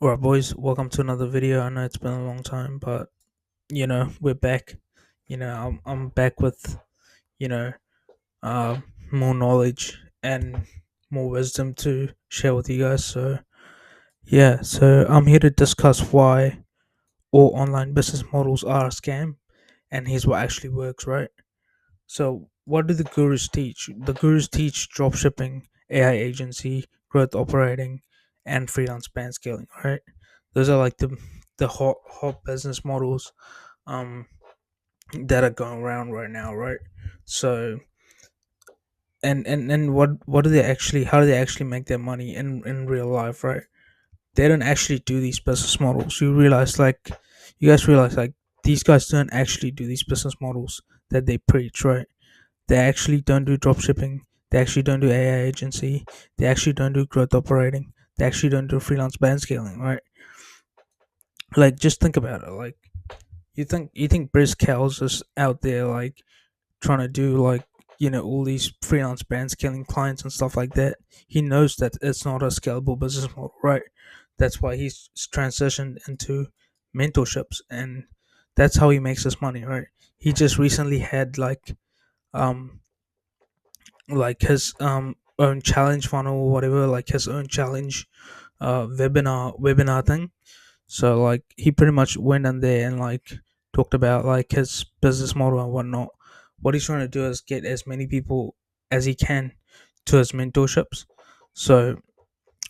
Alright, boys, welcome to another video. I know it's been a long time, but we're back. I'm back with you know uh more knowledge and more wisdom to share with you guys. So yeah, so I'm here to discuss why all online business models are a scam, and here's what actually works, right? So what do the gurus teach? The gurus teach dropshipping, AI agency, growth operating, and freelance band scaling, right? Those are like the hot business models um that are going around right now, right? So and what do they actually how do they actually make their money in real life, right? They don't actually do these business models. You guys realize like these guys don't actually do these business models that they preach, right? They actually don't do drop shipping. They actually don't do AI agency. They actually don't do growth operating. They actually don't do freelance band scaling, right? Like just think about it. Like you think Briz Cows is out there like trying to do like all these freelance band scaling clients and stuff like that. He knows that it's not a scalable business model, right? That's why he's transitioned into mentorships, and that's how he makes his money, right? He just recently had um his own challenge funnel or whatever, like his own challenge webinar thing. So like he pretty much went in there and like talked about like his business model and whatnot. What he's trying to do is get as many people as he can to his mentorships. So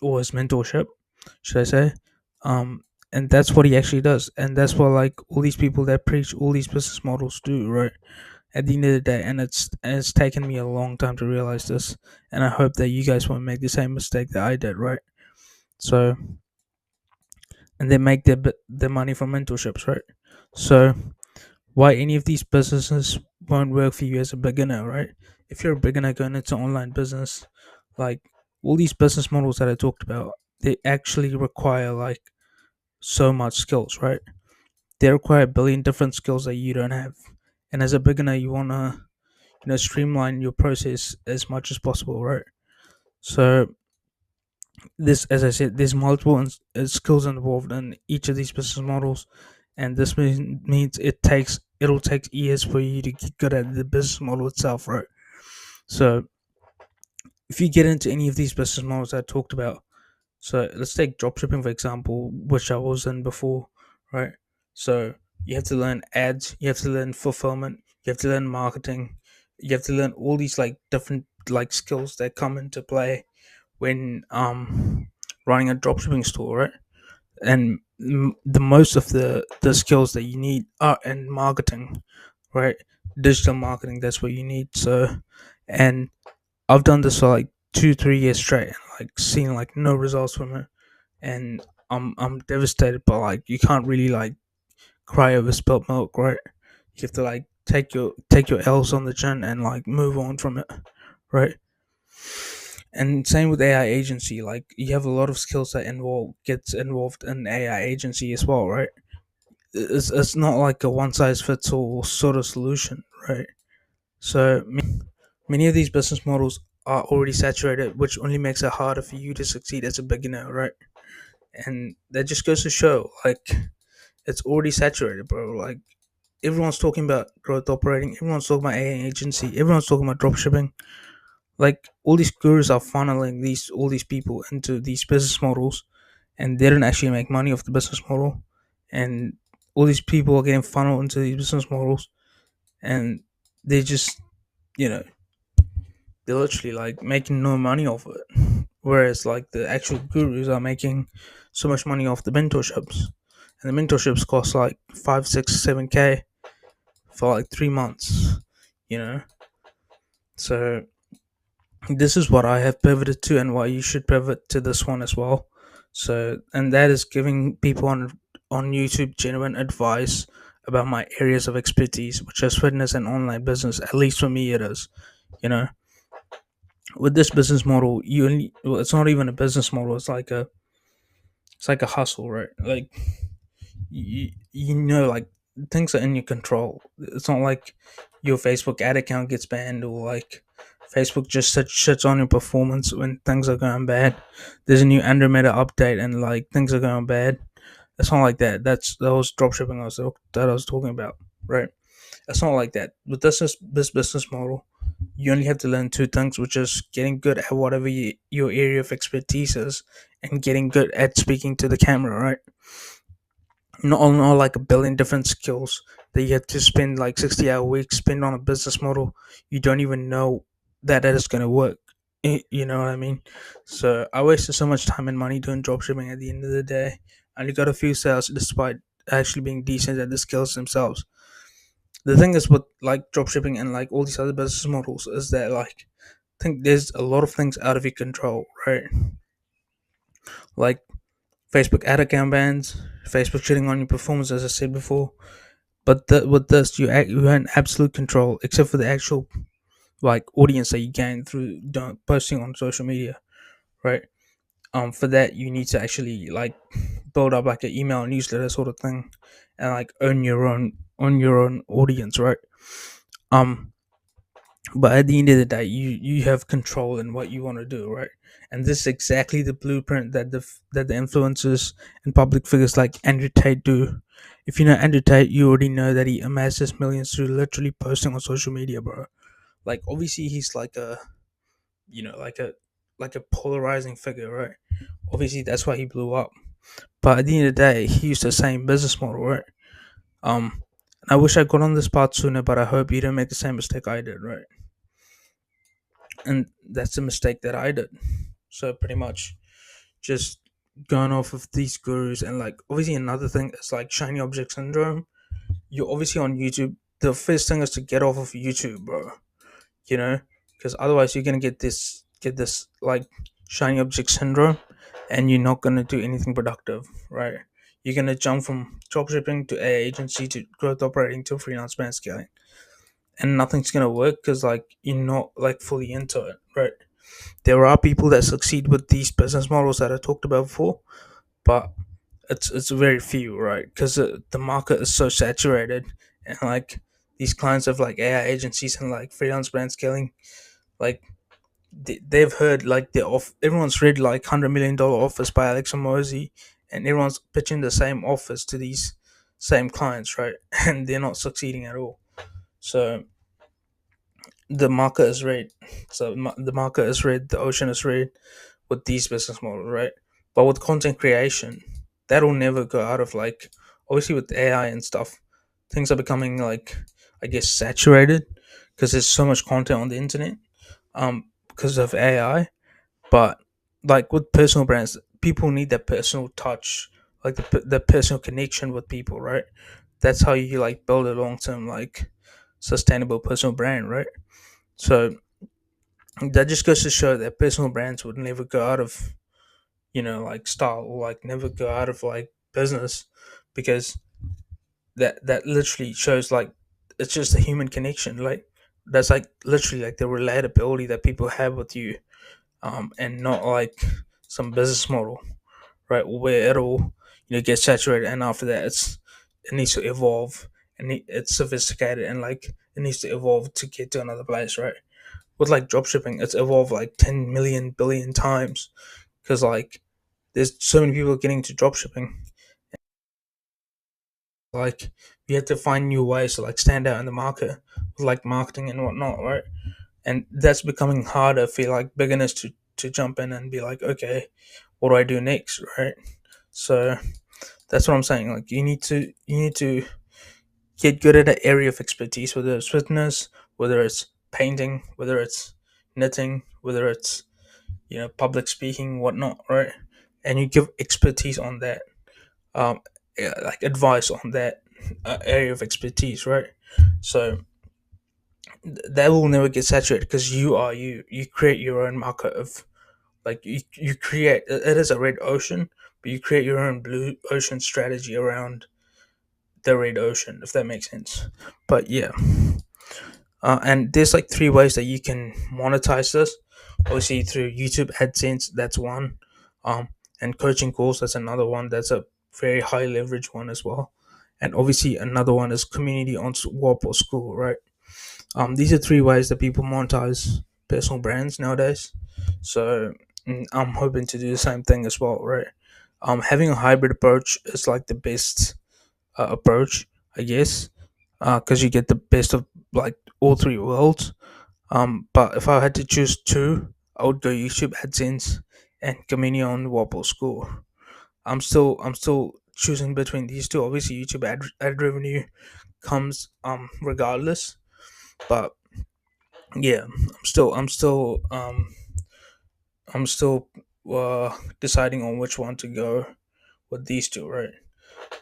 or his mentorship, should I say? Um and that's what he actually does. And that's what like all these people that preach all these business models do, right? At the end of the day, and it's taken me a long time to realize this, and I hope that you guys won't make the same mistake that I did, right? So and they make their money from mentorships, right? So why any of these businesses won't work for you as a beginner, right? If you're a beginner going into online business, like all these business models that I talked about, they actually require like so much skills, right? They require a billion different skills that you don't have. And as a beginner, you wanna streamline your process as much as possible, right? So this, as I said, there's multiple skills involved in each of these business models, and this means it'll take years for you to get good at the business model itself, right? So if you get into any of these business models I talked about, so let's take dropshipping for example, which I was in before, right? So you have to learn ads, you have to learn fulfillment, you have to learn marketing, you have to learn all these like different like skills that come into play when running a dropshipping store, right? And the most of the skills that you need are in marketing, right? Digital marketing, that's what you need. So, and I've done this for like 2 3 years straight, and like seeing like no results from it, and I'm devastated. But like you can't really like cry over spilt milk, right? You have to like take your L's on the chin and like move on from it, right? And same with AI agency, like you have a lot of skills that gets involved in AI agency as well, right? It's not like a one size fits all sort of solution, right? So many of these business models are already saturated, which only makes it harder for you to succeed as a beginner, right? And that just goes to show like it's already saturated, bro. Like everyone's talking about growth operating, everyone's talking about AI agency, everyone's talking about dropshipping. Like all these gurus are funneling all these people into these business models, and they don't actually make money off the business model. And all these people are getting funneled into these business models, and they just you know they're literally like making no money off of it. Whereas like the actual gurus are making so much money off the mentorships, and the mentorships cost like 5 6 7K for like 3 months. You know, so this is what I have pivoted to, and why you should pivot to this one as well. So, and that is giving people on YouTube genuine advice about my areas of expertise, which is fitness and online business. At least for me, it is. You know, with this business model, it's not even a business model. It's like a hustle, right? Like like things are in your control. It's not like your Facebook ad account gets banned, or like Facebook just shits on your performance when things are going bad. There's a new Andromeda update and like things are going bad. It's not like that. That was dropshipping that I was talking about, right? It's not like that. With this business model, you only have to learn two things, which is getting good at whatever your area of expertise is, and getting good at speaking to the camera, right? Not like a billion different skills that you have to spend like 60-hour weeks spend on a business model you don't even know that is going to work. You know what I mean? So I wasted so much time and money doing dropshipping. At the end of the day, I only got a few sales despite actually being decent at the skills themselves. The thing is with like dropshipping and like all these other business models is that like I think there's a lot of things out of your control, right? Like Facebook ad account bans, Facebook cheating on your performance, as I said before. But with this, you have absolute control, except for the actual like audience that you gain through posting on social media, right? For that, you need to actually like build up like an email newsletter sort of thing, and like own your own audience, right? Um, but at the end of the day, you have control in what you want to do, right? And this is exactly the blueprint that the influencers and public figures like Andrew Tate do. If you know Andrew Tate, you already know that he amasses millions through literally posting on social media, bro. Like obviously he's like a like a polarizing figure, right? Obviously that's why he blew up. But at the end of the day, he used the same business model, right? And I wish I got on this part sooner, but I hope you don't make the same mistake I did, right? And that's the mistake that I did. So pretty much just going off of these gurus, and like obviously another thing is like shiny object syndrome. You're obviously on YouTube. The first thing is to get off of YouTube, bro. You know, because otherwise you're gonna get this like shiny object syndrome, and you're not gonna do anything productive, right? You're gonna jump from dropshipping to a agency to growth operating to freelance brand scaling, and nothing's gonna work because like you're not like fully into it, right? There are people that succeed with these business models that I talked about before, but it's very few, right? Because the market is so saturated, and like these clients of like AI agencies and like freelance brand scaling, like they've heard like everyone's read like $100 million offers by Alexa Mosey, and everyone's pitching the same offers to these same clients, right? And they're not succeeding at all. So the market is red. The market is red. The ocean is red with these business models, right? But with content creation, that'll never go out of like obviously with AI and stuff, things are becoming like I guess saturated because there's so much content on the internet because of AI. But like with personal brands, people need that personal touch, like the personal connection with people, right? That's how you like build a long term like sustainable personal brand, right? So that just goes to show that personal brands would never go out of like style, or like never go out of like business, because that literally shows like it's just a human connection, like that's like literally like the relatability that people have with you, and not like some business model, right? Where it'll get saturated, and after that it needs to evolve, and it's sophisticated, and like it needs to evolve to get to another place, right? With like dropshipping, it's evolved like 10 million billion times, because like there's so many people getting to dropshipping. Like you have to find new ways to like stand out in the market with like marketing and whatnot, right? And that's becoming harder for like beginners to jump in and be like, okay, what do I do next, right? So that's what I'm saying. Like you need to get good at an area of expertise, whether it's fitness, whether it's painting, whether it's knitting, whether it's public speaking, whatnot, right? And you give expertise on that, um, yeah, like advice on that area of expertise, right? So that will never get saturated because you are you. You create your own market of like you create it is a red ocean, but you create your own blue ocean strategy around the red ocean, if that makes sense. But yeah, and there's like three ways that you can monetize this. Obviously through YouTube AdSense, that's one. Um, and coaching calls, that's another one. That's a very high leverage one as well. And obviously another one is community on Swap or School, right? These are three ways that people monetize personal brands nowadays. So I'm hoping to do the same thing as well, right? Having a hybrid approach is like the best approach, I guess, because you get the best of like all three worlds. But if I had to choose two, I would go YouTube AdSense and Camino on Wobble School. I'm still choosing between these two. Obviously, YouTube ad revenue comes regardless, but yeah, I'm still deciding on which one to go with these two, right?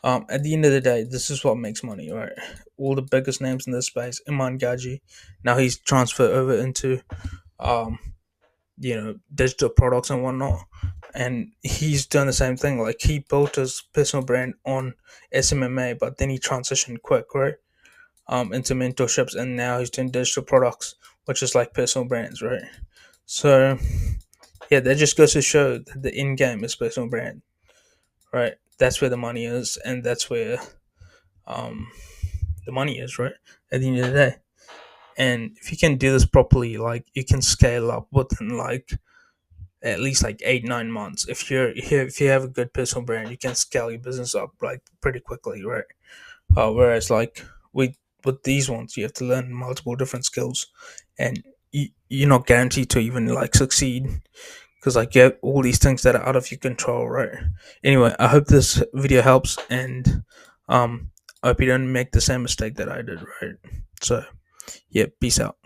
At the end of the day, this is what makes money, right? All the biggest names in this space, Iman Gadzhi, now he's transferred over into um digital products and whatnot, and he's done the same thing. Like he built his personal brand on SMMA, but then he transitioned quick, right? Into mentorships, and now he's doing digital products, which is like personal brands, right? So yeah, that just goes to show that the end game is personal brand, right? That's where the money is, and that's where um the money is, right? At the end of the day, and if you can do this properly, like you can scale up within like at least like 8 9 months. If you have a good personal brand, you can scale your business up like pretty quickly, right? Whereas like with these ones, you have to learn multiple different skills, and you're not guaranteed to even like succeed because like you have all these things that are out of your control, right? Anyway, I hope this video helps, and I hope you don't make the same mistake that I did, right? So yeah, peace out.